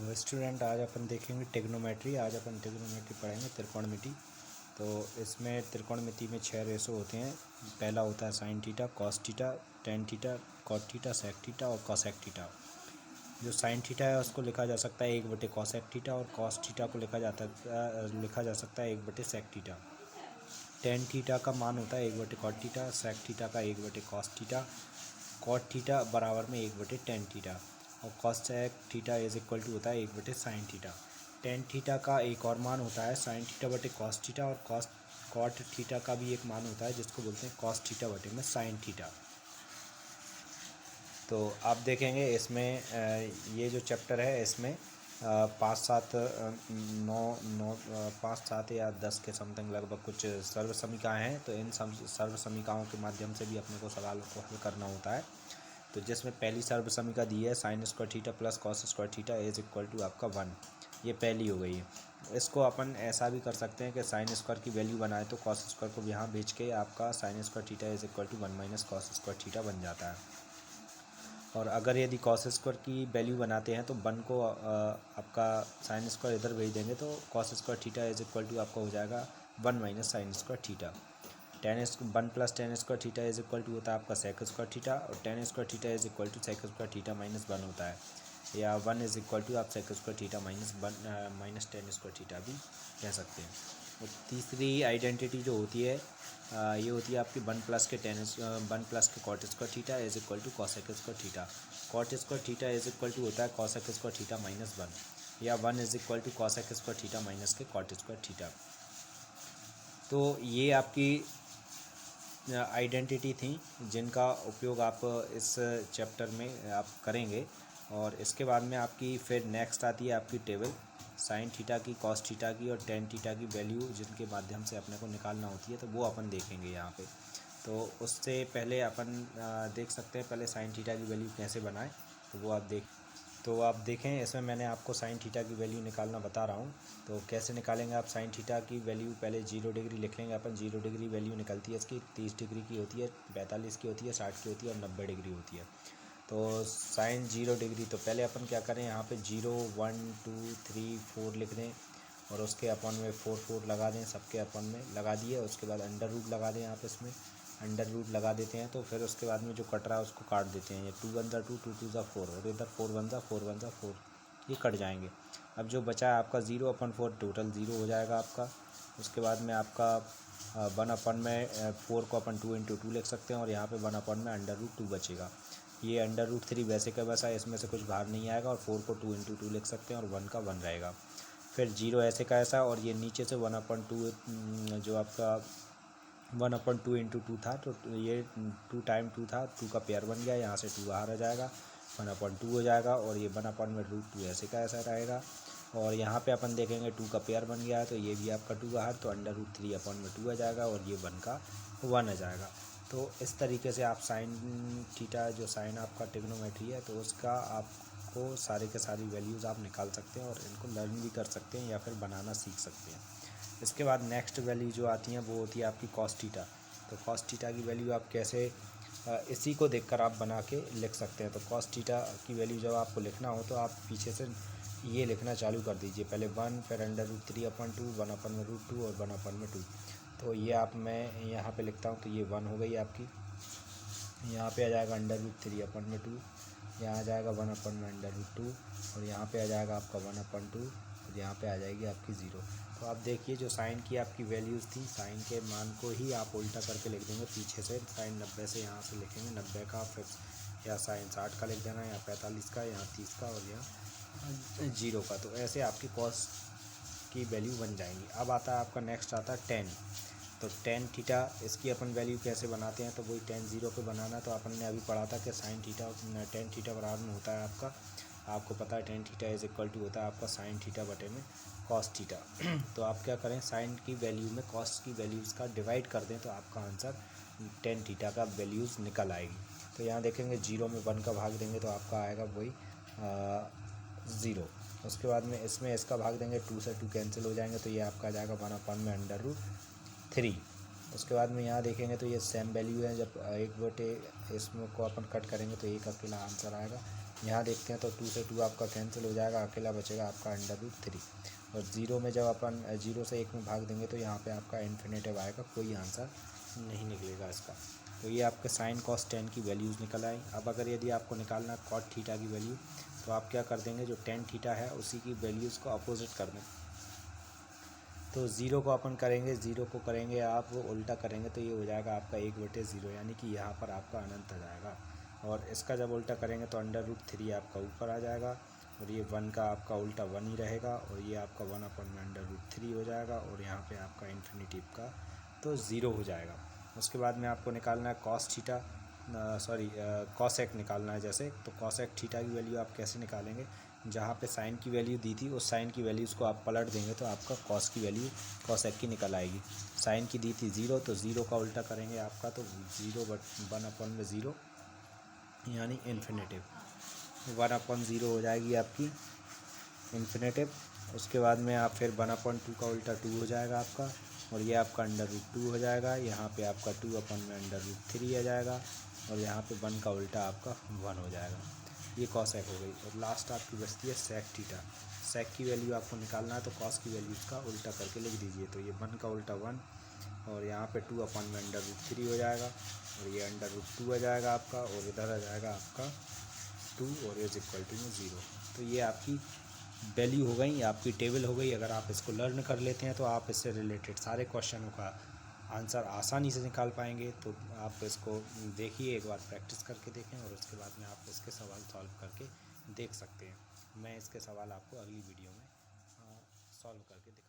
Hello student, आज अपन देखेंगे trigonometry. आज अपन टिग्नोमेट्री पढ़ेंगे, त्रिकोणमिति। तो इसमें त्रिकोणमिति में 6 रेशो होते हैं। पहला होता है sine theta, cos theta, tan theta, cot theta, sec theta और कॉसेक थीटा। जो साइन थीटा है उसको लिखा जा सकता है 1/कॉसेक थीटा, और कॉस थीटा को लिखा जा सकता है 1/सेक थीटा। टेन थीटा का मान होता है 1/कॉट थीटा, सेक थीटा का 1/कॉस थीटा, कॉट थीटा बराबर में 1/टेन थीटा, और cosec theta is equal to होता है 1/साइन थीटा। टेन थीटा का एक और मान होता है साइन थीटा बटे कॉस थीटा, और कॉट थीटा का भी एक मान होता है जिसको बोलते हैं कॉस थीटा बटे में साइन थीटा। तो आप देखेंगे इसमें ये जो चैप्टर है इसमें 5, 7, 9 5, 7 या 10 के समथिंग लगभग कुछ सर्व समीकरण हैं। तो इन सर्व समीकरणों के माध्यम से भी अपने को सवालों को हल करना होता है। तो जिसमें पहली सर्व समीकरण दी है sine square theta plus cos square theta is equal to आपका 1। ये पहली हो गई है। इसको अपन ऐसा भी कर सकते हैं कि साइन स्क्वायर की वैल्यू बनाए तो कॉस स्क्वायर को यहाँ बेच के आपका sine square theta is equal to 1 minus cos square theta बन जाता है। और अगर यदि कॉस स्क्वायर की वैल्यू बनाते हैं तो 1 को आपका साइन स्क्वायर इधर भेज देंगे तो cos square theta is equal to आपका हो जाएगा 1 minus sine square theta. 1 plus tan square theta is equal to होता है आपका सेक स्क्वायर थीटा, और tan square theta is equal to sec square theta minus 1 होता है, या 1 इज इक्वल टू आप sec square theta minus tan square theta भी कह सकते हैं। और तीसरी आइडेंटिटी जो होती है ये होती है आपकी 1 प्लस के cot square theta is equal to cosec square theta. Cot square theta is equal to होता है कॉसेक स्क्वायर थीटा माइनस 1, या 1 is equal to cosec square theta minus के कॉट स्क्वायर थीटा। तो ये आपकी आइडेंटिटी थी जिनका उपयोग आप इस चैप्टर में आप करेंगे। और इसके बाद में आपकी फिर नेक्स्ट आती है आपकी टेबल साइन थीटा की, कॉस थीटा की और टेन थीटा की वैल्यू जिनके माध्यम से अपने को निकालना होती है, तो वो अपन देखेंगे यहाँ पे। तो उससे पहले अपन देख सकते हैं पहले साइन थीटा की वैल्यू कैसे बनाएं। तो आप देखें, इसमें मैंने आपको साइन थीटा की वैल्यू निकालना बता रहा हूँ। तो कैसे निकालेंगे आप साइन थीटा की वैल्यू, पहले 0 डिग्री लिख लेंगे अपन। 0 डिग्री वैल्यू निकलती है इसकी 30 डिग्री की होती है, 45 की होती है, 60 की होती है और 90 डिग्री होती है। तो साइन 0 डिग्री, तो पहले अपन क्या करें, यहाँ पे 0, 1, 2, 3, 4 लिख दें, और उसके अपन में 4 4 लगा दें, सबके अपन में लगा दिए। उसके बाद अंडर रूट लगा दें, आप इसमें अंडर रूट लगा देते हैं। तो फिर उसके बाद में जो कट रहा है उसको काट देते हैं। ये 2 1 2, 2 2 4, और इधर 4 1 4, ये कट जाएंगे। अब जो बचा है आपका 0/4, टोटल 0 हो जाएगा आपका। उसके बाद में आपका 1/में 4 को अपन 2 × 2 लिख सकते हैं, और यहाँ पे 1/में अंडर रूट 2 बचेगा। ये अंडर रूट 3 वैसे का वैसा है, इसमें से कुछ बाहर नहीं आएगा, और 4 को 2 × 2 लिख सकते हैं, और 1 का 1 रहेगा। फिर 0 ऐसे का ऐसा, और ये नीचे से 1/2 जो आपका 1/2 × 2 था, तो ये 2 टाइम 2 था, 2 का पेयर बन गया, यहाँ से 2 बाहर आ जाएगा, 1/2 हो जाएगा, और ये 1/√2 ऐसे का ऐसा रहेगा। और यहाँ पे अपन देखेंगे 2 का पेयर बन गया है, तो ये भी आपका 2 बाहर, तो अंडर रूट 3/2 आ जाएगा, और ये 1 का 1 आ जाएगा। तो इस तरीके से आप साइन थीटा, जो साइन आपका ट्रिग्नोमेट्री है, तो उसका आपको सारे के सारी वैल्यूज़ आप निकाल सकते हैं, और इनको लर्न भी कर सकते हैं या फिर बनाना सीख सकते हैं। इसके बाद नेक्स्ट वैल्यू जो आती हैं वो होती है आपकी कॉस थीटा। तो कॉस थीटा की वैल्यू आप कैसे, इसी को देखकर आप बना के लिख सकते हैं। तो कॉस थीटा की वैल्यू जब आपको लिखना हो तो आप पीछे से ये लिखना चालू कर दीजिए, पहले 1, फिर अंडर रूट 3/2, 1/√2 और 1/2। तो ये आप, मैं यहाँ पे लिखता हूँ, तो ये 1 हो गई आपकी। यहाँ पे आ जाएगा अंडर रूट 3/2, यहाँ आ जाएगा 1/√2, और यहाँ पे आ जाएगा आपका 1/2, और यहाँ पे आ जाएगी आपकी 0। तो आप देखिए जो साइन की आपकी वैल्यूज़ थी, साइन के मान को ही आप उल्टा करके लिख देंगे पीछे से। साइन 90 से यहाँ से लिखेंगे 90 का, फिर या साइन 60 का लिख देना, या 45 का, यहाँ 30 का, और यहाँ 0 का। तो ऐसे आपकी कॉस की वैल्यू बन जाएंगी। अब आता है आपका नेक्स्ट आता है टेन। तो टेन थीटा, इसकी अपन वैल्यू कैसे बनाते हैं, तो वही टेन 0 पे बनाना। तो अपन ने अभी पढ़ा था कि साइन थीटा टेन थीटा बराबर में होता है आपको पता है tan theta is equal to होता है आपका साइन थीटा बटे में कॉस थीटा। तो आप क्या करें, साइन की वैल्यू में कॉस की वैल्यूज़ का डिवाइड कर दें, तो आपका आंसर टेन थीटा का वैल्यूज़ निकल आएगी। तो यहाँ देखेंगे 0 में 1 का भाग देंगे तो आपका आएगा वही 0। उसके बाद में इसमें इसका भाग देंगे, 2 से 2 कैंसिल हो जाएंगे, तो ये आपका आ जाएगा 1/में अंडर रूट 3। उसके बाद में यहाँ देखेंगे तो ये सेम वैल्यू है, जब 1/, इसमें को अपन कट करेंगे तो एक अकेला आंसर आएगा, यहाँ देखते हैं तो 2 से 2 आपका कैंसिल हो जाएगा, अकेला बचेगा आपका √3। और 0 में जब अपन 0 से 1 में भाग देंगे तो यहाँ पे आपका इन्फिनेटिव आएगा, कोई आंसर नहीं निकलेगा इसका। तो ये आपके साइन कॉस टेन की वैल्यूज़ निकल आई। अब अगर यदि आपको निकालना है कॉट थीटा की वैल्यू, तो आप क्या कर देंगे, जो टेन थीटा है उसी की वैल्यूज़ को अपोजिट कर दें। तो 0 को अपन करेंगे, 0 को करेंगे आप उल्टा करेंगे तो ये हो जाएगा आपका 1/0, यानी कि यहाँ पर आपका अनंत आ जाएगा। और इसका जब उल्टा करेंगे तो √3 आपका ऊपर आ जाएगा, और ये 1 का आपका उल्टा 1 ही रहेगा, और ये आपका 1/√3 हो जाएगा, और यहाँ पे आपका इन्फिनिटिव का तो 0 हो जाएगा। उसके बाद में आपको निकालना है कॉस थीटा, कॉसेक निकालना है जैसे, तो कॉसेक थीटा की वैल्यू आप कैसे निकालेंगे, जहाँ पे साइन की वैल्यू दी थी उस साइन की वैल्यूज़ को आप पलट देंगे तो आपका कॉस की वैल्यू कॉसेक की निकल आएगी। साइन की दी थी 0, तो 0 का उल्टा करेंगे आपका तो 0/1/0 यानी इन्फिनेटिव, 1/0 हो जाएगी आपकी इन्फिनेटिव। उसके बाद में आप फिर 1/2 का उल्टा 2 हो जाएगा आपका, और ये आपका √2 हो जाएगा, यहाँ पे आपका 2/√3 आ जाएगा, और यहाँ पे 1 का उल्टा आपका 1 हो जाएगा। ये कॉसेक हो गई। और लास्ट आपकी बचती है सेक थीटा। सेक की वैल्यू आपको निकालना है तो कॉस की वैल्यू का उल्टा करके लिख दीजिए, तो ये 1 का उल्टा 1, और यहाँ पे 2/√3 हो जाएगा, और ये √2 आ जाएगा आपका, और इधर आ जाएगा आपका 2 और इज इक्वल टू 0। तो ये आपकी वैल्यू हो गई, आपकी टेबल हो गई। अगर आप इसको लर्न कर लेते हैं तो आप इससे रिलेटेड सारे क्वेश्चनों का आंसर आसानी से निकाल पाएंगे। तो आप इसको देखिए, एक बार प्रैक्टिस करके देखें, और उसके बाद में आप इसके सवाल सॉल्व करके देख सकते हैं। मैं इसके सवाल आपको अगली वीडियो में सॉल्व करके दिखा